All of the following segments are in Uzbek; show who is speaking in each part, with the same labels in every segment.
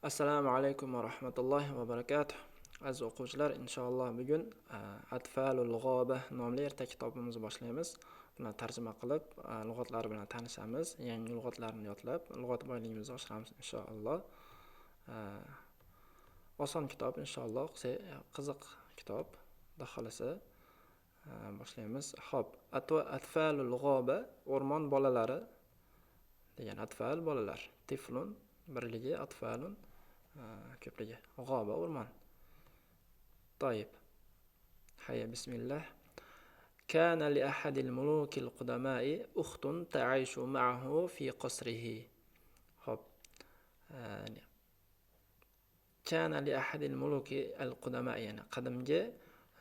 Speaker 1: Assalomu alaykum va rahmatullohi va barakatuh. Aziz o'quvchilar, inshaalloh bugun Atfalul G'oba nomli ertak kitobimizni boshlaymiz. Buni tarjima qilib, lug'atlar bilan tanishamiz, yangi lug'atlarni yodlab, lug'at boyligimizni oshiramiz inshaalloh. Oson kitob inshaalloh, qiziq kitob. Xudo xolasa boshlaymiz. Xo'p, Atfalul G'oba o'rmon bolalari degan atfal bolalar. Tiflun birligi, atfalun ko'pligi. G'oba o'rmon. طيب. حيا بسم الله. كان لأحد الملوك القدماء أخت تعيش معه في قصره. خب. كان لأحد الملوك القدماء يعني قدمجي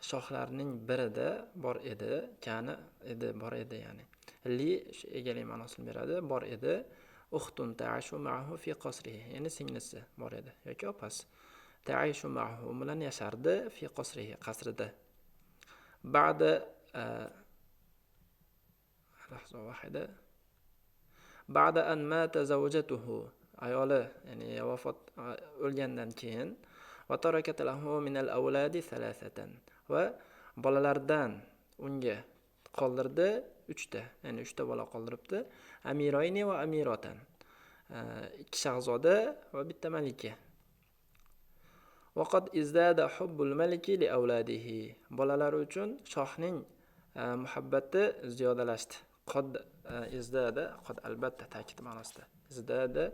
Speaker 1: shohlarning birida bor edi, kana edi, bor edi yani. Li egalik ma'nosini beradi, bor edi. Ukhtun ta'ashu ma'ahu fi qasrihi, yani singlisi bor edi yoki opasi. تعيش معه bilan yashardi fi qasrihi, qasrida. بعد لحظة واحدة. بعد أن مات زوجته ayoli, ya'ni vafot o'lgandan keyin وتركت له من الأولاد ثلاثة va bolalardan unga qoldirdi 3 ta, ya'ni 3 ta bola qoldiribdi. Amirayni va amiratan, 2 shahzoda va bitta malika. وقد ازداد حب الملك لأولاده. Bolalar uchun shohning muhabbati ziyodalashdi. Qad izdada, qad albatta ta'kid ma'nosida. Izdada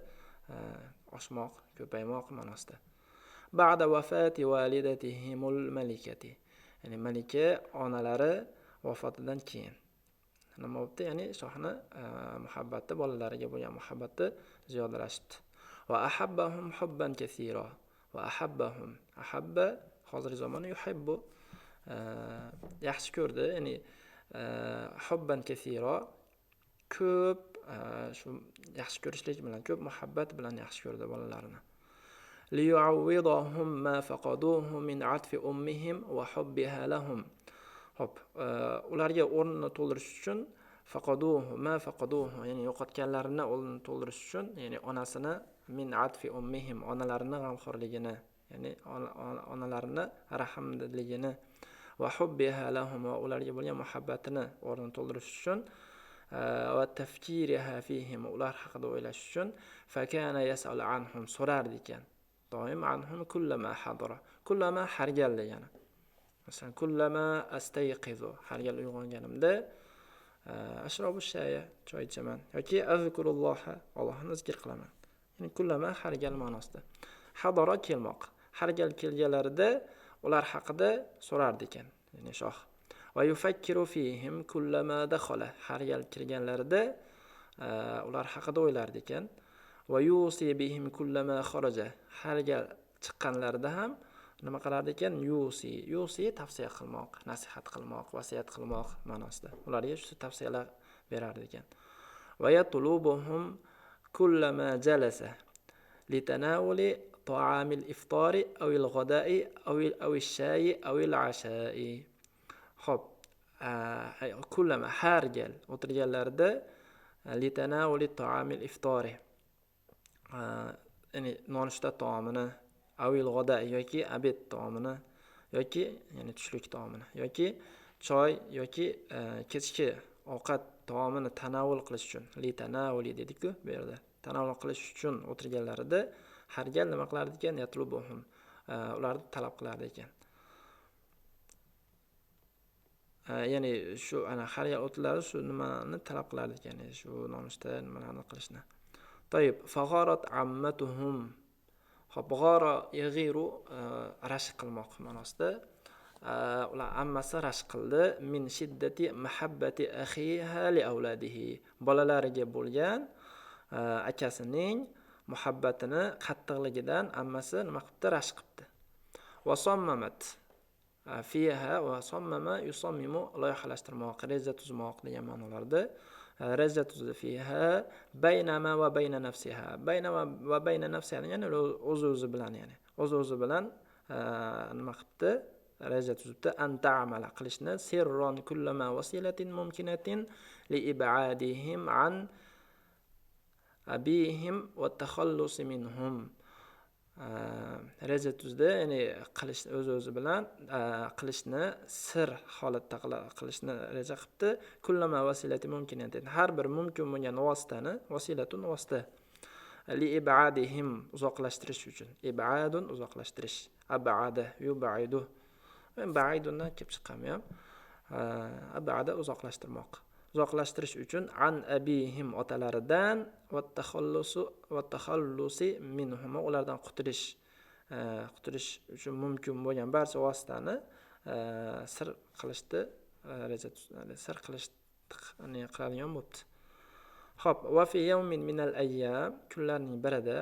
Speaker 1: oshmoq, ko'paymoq ma'nosida. بعد وفاة والدتهم الملكة. Ya'ni malika onalari vafotidan keyin. Nima bo'ldi? Ya'ni shohni muhabbati, bolalariga bo'lgan muhabbati ziyodalashdi. Va ahabbahum hubban kaseera. وأحبهم أحب hozir zamoni yuhibbu yaxshi ko'rdi, ya'ni hubban kaseera ko'p, shu yaxshi ko'rishlik bilan, ko'p muhabbat bilan yaxshi ko'rdi bolalarini. liyu'awwidahum ma faqaduhu min 'atfi ummihim wa hubbiha lahum. Hop, ularga o'rnini to'ldirish uchun faqaduhu ma faqaduhu, ya'ni yo'qotganlarini o'rnini to'ldirish uchun, ya'ni onasini min 'atfi ummihim, onalarini g'amxo'rligini, ya'ni onalarini rahmdilligini va hubbiha lahum, va ularga bo'lgan muhabbatini o'rnini to'ldirish uchun va tafkiriha fihim, ular haqida o'ylash uchun fakana yas'al anhum, so'rar ekan. Doim anhum kullama hadara, kullama har gal degani. Masalan, kullama astayqizu, har gal uyg'onganimda ashrobu shay'a, choy ichaman yoki azkurulloha, Allohni zikr qilaman. Ya'ni kullama har gal ma'nosida. Hadara kelmoq. Har gal kelganlarida ular haqida so'rar ekan, ya'ni shoh. Va yufakkiru fihim kullama dakhala, har gal kirganlarida ular haqida o'ylar ekan. Va yusi bihim kullama kharaja, har gal chiqqanlarida ham nima qilar ekan? Yusi tavsiya qilmoq, nasihat qilmoq, vasiyat qilmoq ma'nosida. Ularga shu tavsiyalar berar ekan. Va yatlubuhum kullama jalasa litanawuli ta'amil iftari aw al-ghada'i aw al-shayi aw al-asha'i. Xo'p, kullama har gal o'tirganlarida litanawuli ta'amil iftari, ya'ni nonushta taomini, aw al-ghada'i yoki abed taomini, yoki ya'ni tushlik taomini, yoki choy yoki kechki ovqat taomini tanavul qilish uchun, litanawuli dedik-ku bu yerda. Tanavul qilish uchun o'tirganlarida har gal nima qilar ekan? Yatlubuhum, ularni talab qilar ekan. Ya'ni shu ana har gal o'tirlar, shu nimani talab qilar ekan, shu nonushta nimalarni qilishni. To'yib, fagharat ammatuhum. Xo'p, g'ara yaghiru rashq qilmoq ma'nosida. Ular ammasi rashq qildi min shiddati mahabbati akhiha li avladihi. Bolalariga bo'lgan akasining muhabbatini qattiqligidan ammasi nima qildi? Rashq qildi. Va sommamat fiha, va sommama yusammimu, loyihalashtirmoq, reja tuzmoq degan ma'nolarda. Reja tuzdi fiha baynama va bayna nafsiha. Bayna va bayna nafsiha, ya'ni o'z-o'zi bilan, ya'ni o'z-o'zi bilan nima qildi? Reja tuzibdi. Anta amala qilishni sirron kullama wasilatin mumkinatin li ib'adihim an abihim va takhallus minhum. reja tuzdi, ya'ni qilish o'zi bilan qilishni sir holatda qilishni reja qilibdi. Kullama vasilati mumkinatin, har bir mumkin bo'lgan vositani, vasilatun vosita, li ibadihim, uzoqlashtirish uchun. Ibadun, uzoqlashtirish. Abada yubaidu, baidundan kelib chiqqanmi ham. Abada, uzoqlashtirmoq. Uzoqlashtirish uchun an abihim, otalaridan, va takhallusi minhum, ulardan qutulish uchun mumkin bo'lgan barcha vositani sir qilishdi, sir qilishni qiladigan bo'libdi. Xo'p, va fi yawmin minal ayyam, kunlarning birida,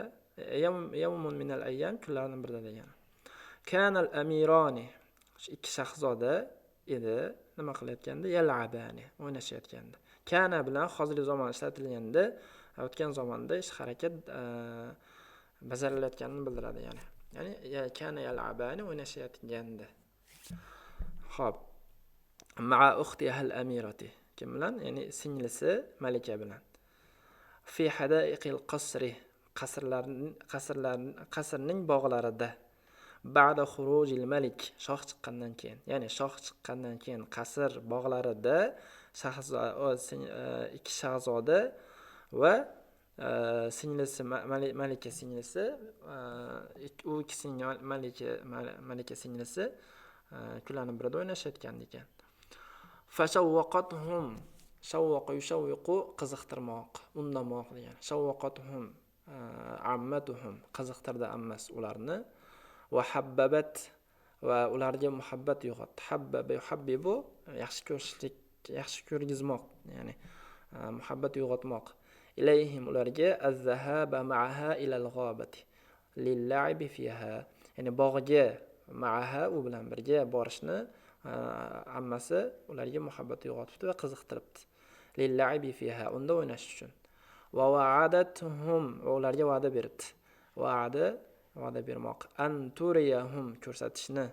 Speaker 1: yawmun minal ayyam, kunlarning birida degani. Kana al-amirani, ikki shahzoda edi, nima qilayotganda? Yal'abani, o'ynashayotgandi. Kana bilan hozirgi zamon ishlatilganda, o'tgan zamonda ish harakat bajarilayotganini bildiradi, ya'ni. Ya'ni kana yal'abani, o'ynashayotgandi. Xo'p. Ma'a ukhtiha al-amirati, kim bilan? Ya'ni singlisi Malika bilan. Fi hadaiqil qasri, qasrning bog'larida. Ba'da xurujil malik, shoh chiqqandan keyin, ya'ni shoh chiqqandan keyin qasr bog'larida ikki shahzoda va singlisi Malika singlisi, u ikkisining Malika singlisi kunlarning birida o'ynashayotgan ekan. Fashawwaqatuhum, shawwaqa yushawwiqu, qiziqtirmoq, undamoq degan. Shawwaqatuhum ammatuhum, qiziqtirdi ammas ularni. Va habbabat, va ularga muhabbat uyg'otdi. Habbaba yuhabbibu, yaxshi ko'rishlik, yaxshi ko'rgizmoq, ya'ni muhabbat uyg'otmoq. Ilayhim, ularga az-zahaba ma'aha ila al-ghabati lil-la'bi fiha, ya'ni bog'ga ma'aha, u bilan birga borishni ammasi ularga muhabbat uyg'otibdi va qiziqtiribdi. Lil-la'bi fiha, unda o'ynash uchun. Va wa'adatuhum, va ularga va'da beribdi. Va'da bermoq. An turiyahum, ko'rsatishni.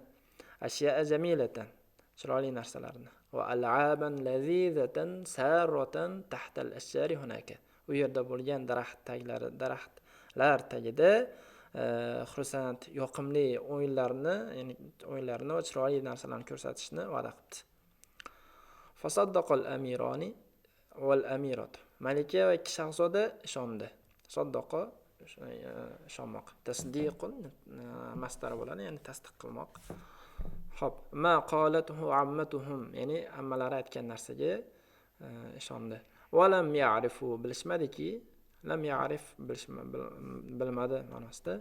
Speaker 1: Ashya'a jamilatan, chiroyli narsalarni. Va al'aban lazizatan sarratan tahta al-ashjari hunaka, u yerda bo'lgan daraxtlar tagida xursand, yoqimli o'yinlarni, ya'ni o'yinlarni va chiroyli narsalarni ko'rsatishni va'da qildi. Fasaddaqal amirani wal amiratu, Malika va ikki shahzoda ishondi. Saddaqa, ishonmoq. Tasdiqun masdar bo'ladi, ya'ni tasdiq qilmoq. Xo'p, ma qalatuhu ammatuhum, ya'ni ammalari aytgan narsaga ishondi. Va lam ya'rifu, bilishmadiki, lam ya'rif, bilmadi ma'nosida.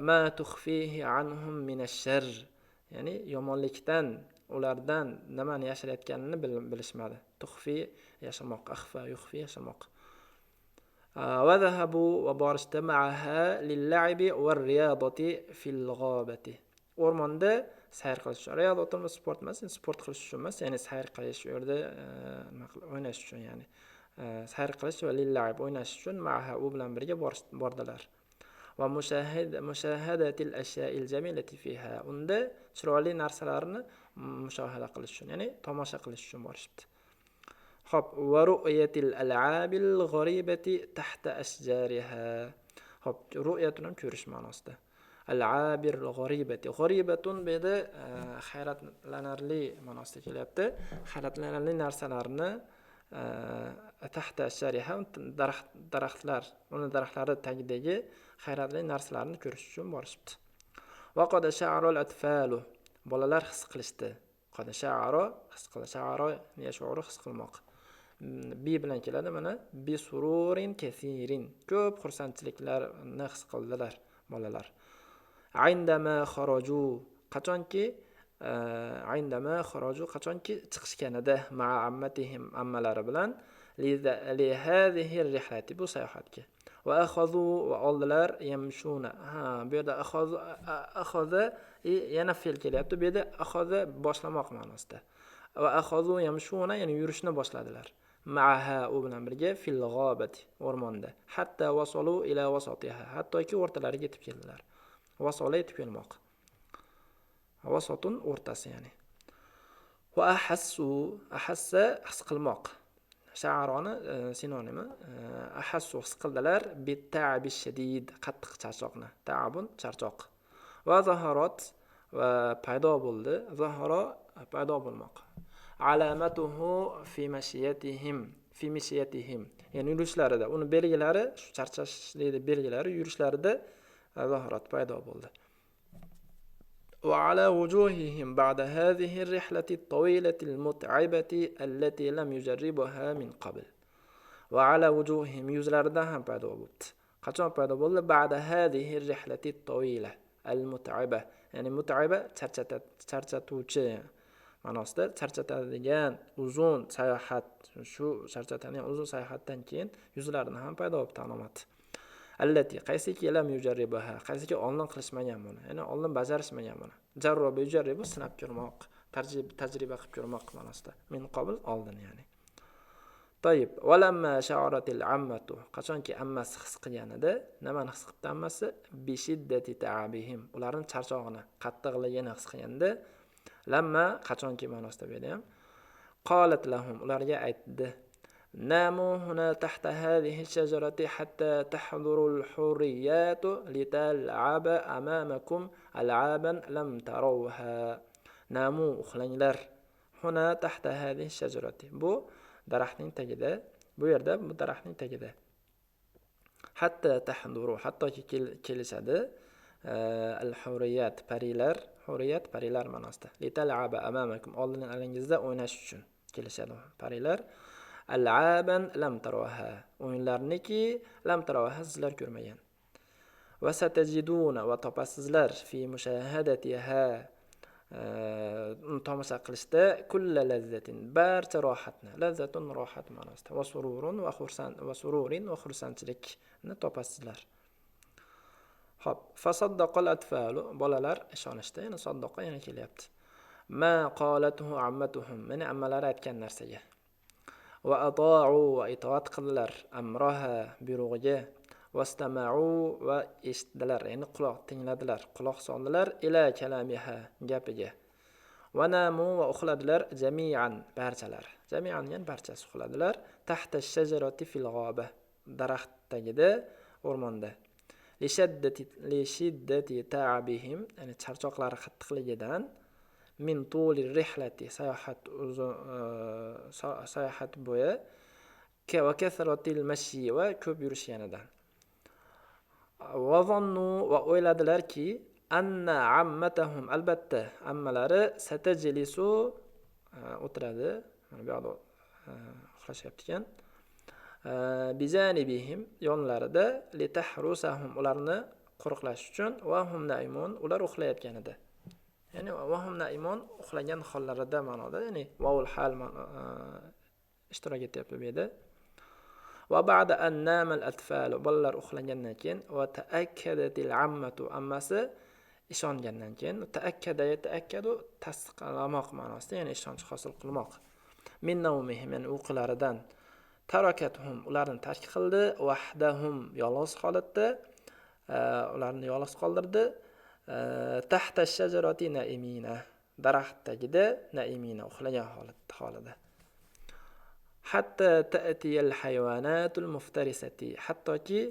Speaker 1: Ma tukhfihi anhum min ash-sharr, ya'ni yomonlikdan ulardan nimani yashirayotganini bilishmadi. Tukhfi, yashamoq, akhfa, yukhfi, yashamoq. Va zahabu, va borishdi ma'aha lil-la'bi var-riyadati fil-ghabati, o'rmonda sayr qilish uchun. Riyodatun sport emas, sport qilish uchun emas, ya'ni sayr qilish, u yerda o'ynash uchun, ya'ni sayr qilish va lil-la'b, o'ynash uchun ma'aha, u bilan birga bordilar. Va mushahadatil ashya'il jamilati fiha, unda chiroyli narsalarni mushohada qilish uchun, ya'ni tomosha qilish uchun borishibdi. Xo'p, va ru'yatil al'abil g'aribati tahta ashjariha. Xo'p, ru'yatun ham ko'rish ma'nosida. Al-abir g'aribati, g'aribatun bu yerda hayratlanarli ma'nosida kelyapti. Hayratlanarli narsalarni tahta ashjariha, daraxtlar, uni daraxtlari tagidagi hayratli narsalarni ko'rish uchun borishibdi. Va qad sha'arul atfalu, bolalar his qilishdi. Qad sha'ara, his qildi. Sha'ara yash'uru, his qilmoq. Bi bilan keladi, mana bi sururin kasirin, ko'p xursandchiliklarni his qildilar bolalar. Indama kharaju, qachonki chiqishganida ma'a ammatihim, ammalari bilan li hadhihi rihlati, bu sayohatga. Va akhadhu, va oldilar yamshuna. Bu yerda akhadha yana fe'l kelyapti. Bu yerda akhadha boshlamoq ma'nosida. Va akhadhu yamshuna, ya'ni yurishni boshladilar. Ma'aha, u bilan birga fil g'obati, o'rmonda. Hatta wasalu ila wasatiha, hattoki o'rtalariga yetib keldilar. Vasala, yetib kelmoq. Vasatun, o'rtasi, ya'ni. Va ahassa, his qilmoq. Sha'roni sinonimi. Ahassu his qildilar bit-ta'bi shadid, qattiq charchoqni. Ta'bun charchoq. Va zaharat va paydo bo'ldi. Zahara paydo bo'lmoq. Alamatuhu fi mashiyatihim. Ya'ni yurishlarida, uni belgilari, shu charchashlikni belgilari yurishlarida zaharat paydo bo'ldi. وعلى وجوههم بعد هذه الرحلة الطويلة المتعبة التي لم يجربها من قبل. وعلى وجوههم يuzlarida ham paydo bo'ldi. Qachon paydo bo'ldi? بعد هذه الرحلة الطويلة المتعبة. Ya'ni mutaiba charchatuvchi ma'nosida, charchatadigan uzun sayohat. Shu charchatadigan uzun sayohatdan keyin yuzlarida ham paydo bo'ldi alomat. Allati qaysiki lam yujarribaha, qaysiki oldin qilishmagan buni, ya'ni oldin bajarishmagan buni. Jarroba yujarribu sinab ko'rmoq, tajriba qilib ko'rmoq ma'nosida. Min qabl oldin ya'ni. Toyib, walamma sha'aratil ammatu, qachonki ammasi his qilganida, nimani his qildi ammasi? Bi shiddati ta'abihim, ularning charchog'ini, qattiqligini his qilganda, lamma qachonki ma'nosida bu ham qalat lahum, ularga aytdi: ناموا هنا تحت هذه الشجرة حتى تحضر الحريات لتلعب أمامكم ألعابا لم تروها. ناموا uxlanglar هنا تحت هذه الشجرة. Bu daraxtning tagida, bu yerda bu daraxtning tagida. Hatta tahduru, hattoki kelishadi al-huriyat, parilar, huriyat parilar ma'nosida. Lital'aba amamakum, oldingizda o'ynash uchun kelishadi parilar. Al'aban lam taroha, o'yinlarniki lam taroha sizlar ko'rmagan. Va satajiduna, va topasizlar fi mushahadatiha, tomosha qilishda kulla lazzatin, barcha rohatni, lazzatun rohat ma'nosida, va sururun va xursand, va sururin va xursandchilikni topasizlar. Xo'p, fasaddaqal atfalu, bolalar ishonishdi, yana saddaqa yana kelyapti. Ma qalatuhu ammatuhum, meni ammalari aytgan narsaga. Va ata'u, va itoat qildilar amraha, buyrug'iga. Vastama'u, va eshitdilar, ya'ni quloq tingladilar, quloq soldilar ila kalamiha, gapiga. Va namu, va uxladilar jami'an, barchalar. Jami'an yani barchasi uxladilar tahta shajarati fil g'aba, daraxt tagida, o'rmonda. Li shiddati ta'abihim, ya'ni charchoqlari qattiqligidan, min tuli rihlati, sayohat bo'yi, va kasratil mashi, va ko'p yurishganidan. Va zannu, va o'yladilarki, anna ammatahum, albatta ammalari satajlisu, o'tiradi, mana bu yoqda uxlashyapti ekan. Bizanibihim, yonlarida, litahrusahum, ularni qo'riqlash uchun, va hum naimun, ular uxlayotganida. Ya'ni va hum naimun, uxlagan hollarida ma'noda, ya'ni vaul hal ishtirok etyapti bu yerda. Va ba'da an nama al-atfal, bolalar uxlagandan keyin, va ta'akkadatil ammatu, ammasi ishongandan keyin, ta'akkadu tasdiqlamoq ma'nosida, ya'ni ishonch hosil qilmoq. Min nawmihim, ya'ni uyqularidan, tarakatuhum, ularni tark qildi, wahdahum, yolg'iz holatda ularni yolg'iz qoldirdi. Tahta shajarati naimina, daraxt tagida naimina, uxlagan holida. Hatta ta'tiyal hayvanatul muftarisati, hattoki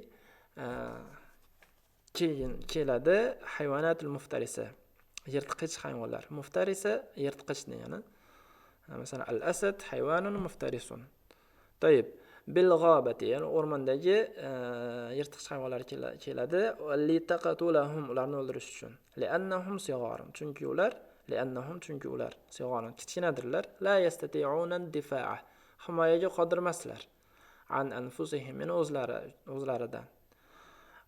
Speaker 1: keladi hayvanatul muftarisa, yirtqich hayvonlar. Muftarisa yirtqich degani. Masalan, al-asad hayvanun muftarisun. To'yib, bil g'obati, ya'ni o'rmondagi yirtqich hayvonlar keladi, li taqatulahum, ularni o'ldirish uchun. Li'annahum sigharun, chunki ular sigharun, kichkinadirlar. La yastati'una difa'a, himoyaga qodir emaslar. An anfusihim, min o'zlaridan.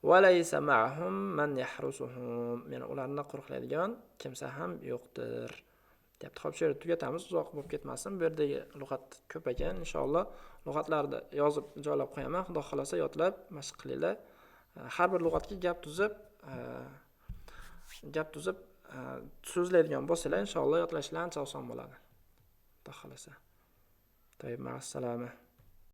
Speaker 1: Va laysa ma'hum man yahrusuhum, men ularni qo'riqlaydigan kimsa ham yo'qdir. Deb xo'p, shu yerda tugatamiz, uzoq bo'lib ketmasin. Bu yerdagi lug'at ko'p ekan, inshaalloh lug'atlarni yozib joylab qo'yaman. Xudo xolasa yodlab mashq qilinglar. Har bir lug'atga gap tuzib so'zlaydigan bo'lsalar, inshaalloh yodlashlar ancha oson bo'ladi. Xudo xolasa. Tayyib, ma'assalama.